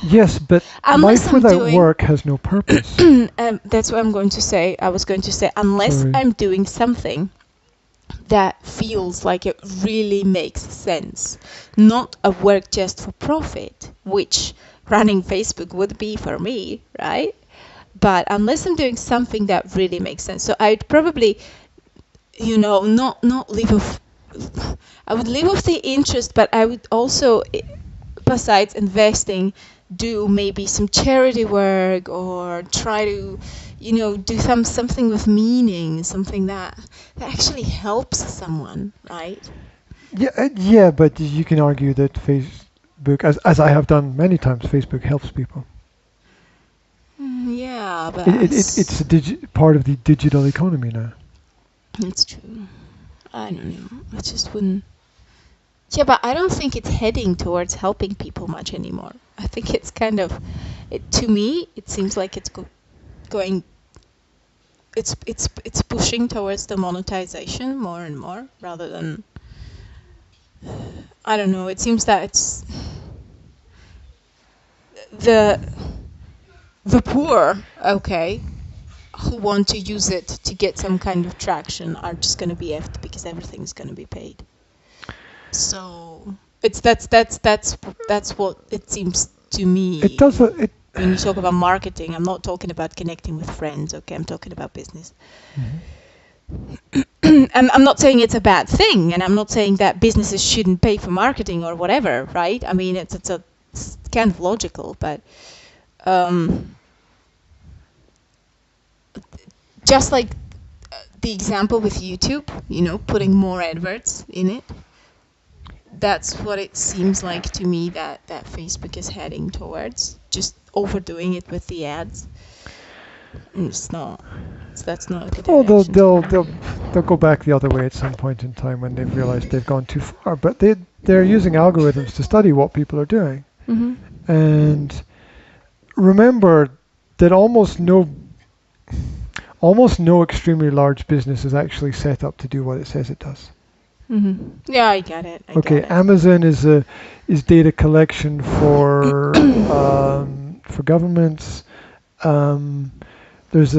Yes, but life without work has no purpose. That's what I'm going to say. I was going to say, unless I'm doing something that feels like it really makes sense, not a work just for profit, which running Facebook would be for me, right? But unless I'm doing something that really makes sense, so I'd probably, not live off. I would live off the interest, but I would also, besides investing, do maybe some charity work or try to, do something with meaning, something that actually helps someone, right? Yeah, but you can argue that Facebook, as I have done many times, Facebook helps people. Yeah, but it's part of the digital economy now. It's true. I don't know. I just wouldn't. Yeah, but I don't think it's heading towards helping people much anymore. I think it's kind of, to me, it seems like it's going. It's pushing towards the monetization more and more, rather than. I don't know. It seems that it's the poor, okay, who want to use it to get some kind of traction are just going to be effed because everything's going to be paid. So that's what it seems to me. It does. When you talk about marketing, I'm not talking about connecting with friends. Okay, I'm talking about business. And I'm not saying it's a bad thing, and I'm not saying that businesses shouldn't pay for marketing or whatever, right? I mean, it's kind of logical, but. Just like the example with YouTube, putting more adverts in it. That's what it seems like to me that Facebook is heading towards, just overdoing it with the ads. It's not. So that's not a good Oh, direction. they'll go back the other way at some point in time when they've realized they've gone too far. But they're using algorithms to study what people are doing. Mm-hmm. And remember that almost no extremely large business is actually set up to do what it says it does. Mm-hmm. Yeah, I get it. Okay, Amazon is data collection for governments. There's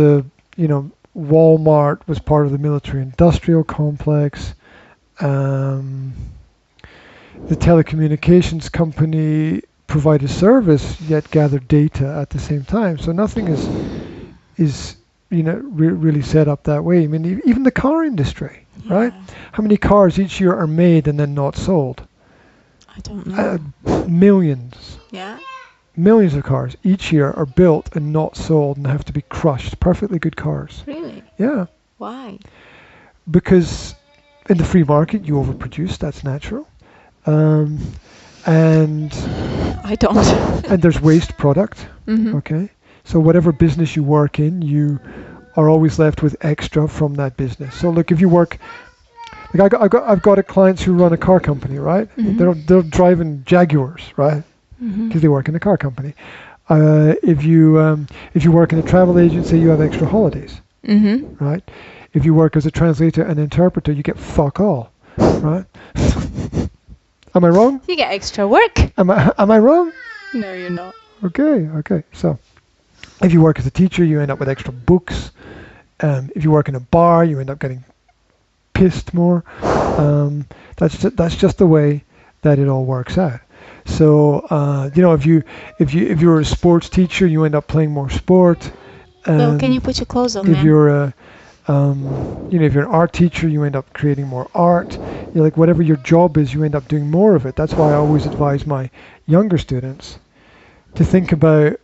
Walmart was part of the military-industrial complex. The telecommunications company provided service yet gathered data at the same time. So nothing is really set up that way. I mean, even the car industry, right? How many cars each year are made and then not sold? I don't know. Millions. Yeah. Millions of cars each year are built and not sold and have to be crushed. Perfectly good cars. Really? Yeah. Why? Because in the free market you overproduce. That's natural. And I don't. and there's waste product. Mm-hmm. Okay. So whatever business you work in, you are always left with extra from that business. So look, if you work, like I've got clients who run a car company, right? Mm-hmm. They're driving Jaguars, right? Because they work in a car company. If you work in a travel agency, you have extra holidays, right? If you work as a translator and interpreter, you get fuck all, right? Am I wrong? You get extra work. Am I wrong? No, you're not. Okay. So, if you work as a teacher, you end up with extra books. If you work in a bar, you end up getting pissed more. That's just the way that it all works out. So if you're a sports teacher, you end up playing more sport. Well, can you put your clothes on? If you're if you're an art teacher, you end up creating more art. Like whatever your job is, you end up doing more of it. That's why I always advise my younger students to think about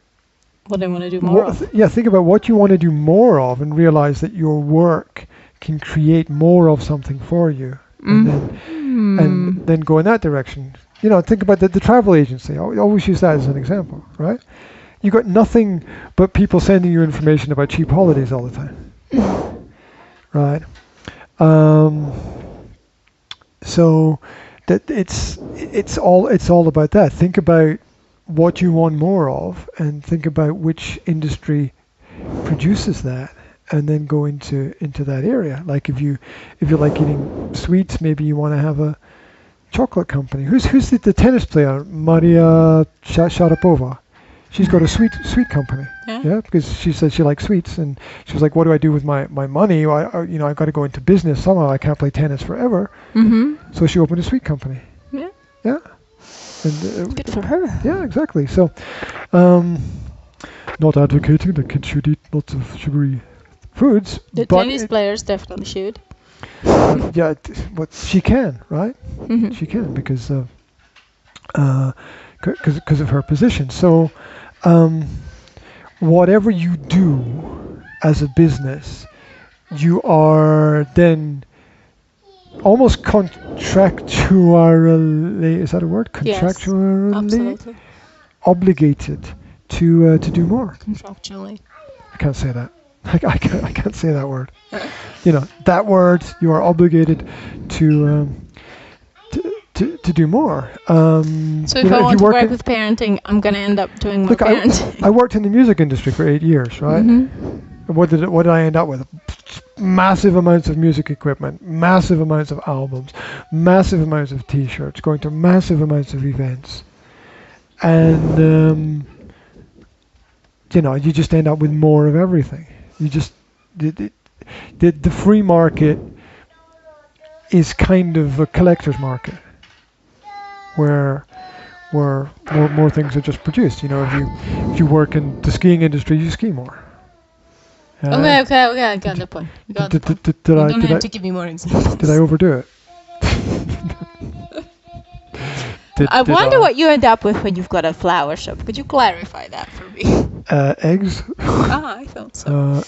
what they want to do more of. Think about what you want to do more of, and realize that your work can create more of something for you, and then go in that direction. Think about the travel agency. I always use that as an example, right? You got nothing but people sending you information about cheap holidays all the time, right? So that it's all about that. Think about what you want more of, and think about which industry produces that, and then go into that area. Like if you like eating sweets, maybe you want to have a chocolate company. Who's the tennis player, Maria Sharapova? She's got a sweet company. Yeah, because she says she likes sweets, and she was like, "What do I do with my money? I've got to go into business somehow. I can't play tennis forever." So she opened a sweet company. Yeah. And, good for her. Yeah, exactly. So, not advocating that kids should eat lots of sugary foods. The tennis players definitely should. But she can, right? She can because of her position. So, whatever you do as a business, you are then almost contractually, is that a word? Contractually obligated to do more. Contractually. I can't say that. I can't say that word. That word, you are obligated to do more. So if I want to work with parenting, I'm going to end up doing more parenting. I worked in the music industry for 8 years, right? And what did I end up with? Massive amounts of music equipment, massive amounts of albums, massive amounts of T-shirts, going to massive amounts of events, and you just end up with more of everything. You just the free market is kind of a collector's market, where more things are just produced. If you work in the skiing industry, you ski more. Okay, I got the point. You don't have to give me more examples. Did I overdo it? I wonder what you end up with when you've got a flower shop. Could you clarify that for me? Eggs. I thought so.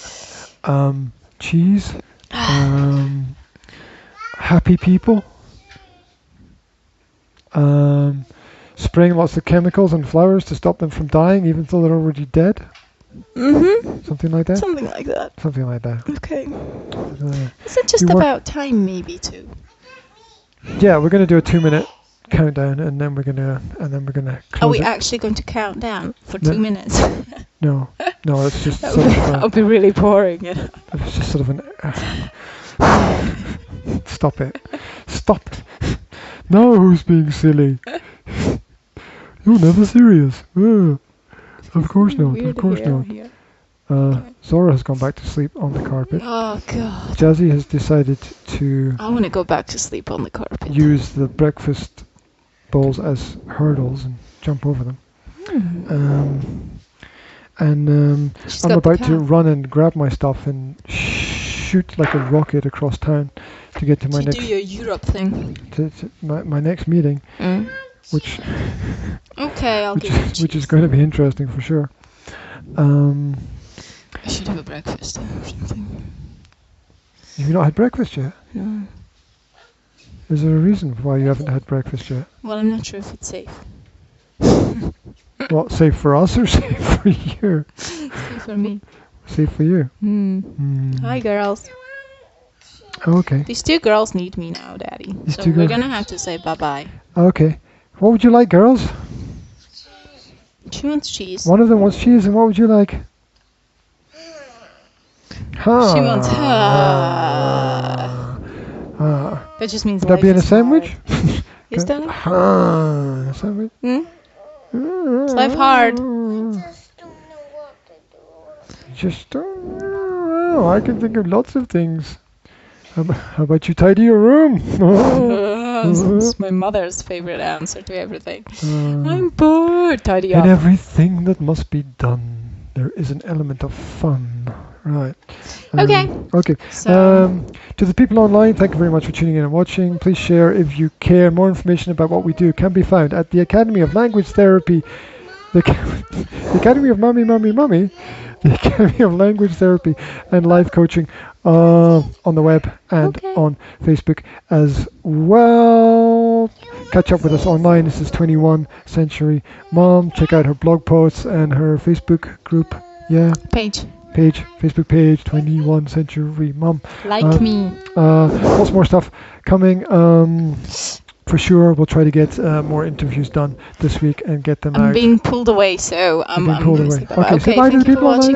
Cheese. Happy people. Spraying lots of chemicals on flowers to stop them from dying, even though they're already dead. Mm-hmm. Something like that? Something like that. Something like that. Okay. Uh, Is it just about time, maybe, too? yeah, we're gonna do a 2-minute countdown, and then we're gonna close Are we it. actually going to count down for No. 2 minutes? No, it's just that sort would of. be really boring. Yeah. It's just sort of an. Stop it! Stop it! Now who's being silly? You're never serious. Of course not. Of course not. Zora has gone back to sleep on the carpet. Oh God. Jazzy has decided to I want to go back to sleep on the carpet. use the breakfast bowls as hurdles and jump over them. I'm about to run and grab my stuff and shoot like a rocket across town to get to my next. Do your Europe thing. To my next meeting, which. Okay, I'll give you cheese. Which is going to be interesting for sure. I should have a breakfast or something. Have you not had breakfast yet? No. Is there a reason why you haven't had breakfast yet? Well, I'm not sure if it's safe. Well, safe for us or safe for you? Safe for me. Safe for you. Hi, girls. Okay. These 2 girls need me now, Daddy. So we're gonna have to say bye-bye. Okay. What would you like, girls? She wants cheese. One of them wants cheese, and what would you like? Ha. She wants That just means. Would that be in a sandwich? Is that? A sandwich? Is life hard? Just don't know. I can think of lots of things. How about you tidy your room? It's my mother's favorite answer to everything. I'm bored. Tidy up. In everything that must be done, there is an element of fun. Right. Okay. Okay. So, to the people online, thank you very much for tuning in and watching. Please share if you care. More information about what we do can be found at the Academy of Language Therapy, the Academy of Mummy, the Academy of Language Therapy and Life Coaching on the web and on Facebook as well. Catch up with us online. This is 21 Century Mom. Check out her blog posts and her Facebook group. Yeah. Facebook page, 21 Century Mom. Like me. Lots more stuff coming. For sure, we'll try to get more interviews done this week and get them out. I'm being pulled away, so I'm pulled away. Okay, so bye to the people watching.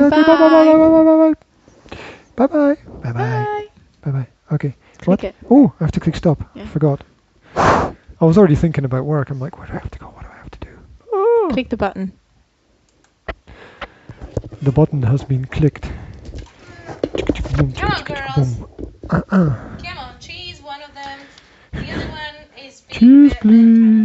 Bye. Bye. Bye. Okay. Click it. Oh, I have to click stop. Yeah. Forgot. I was already thinking about work. I'm like, where do I have to go? What do I have to do? Oh. Click the button. The button has been clicked. Come on, girls. Come on, cheese, one of them. The other one is... Cheese, please.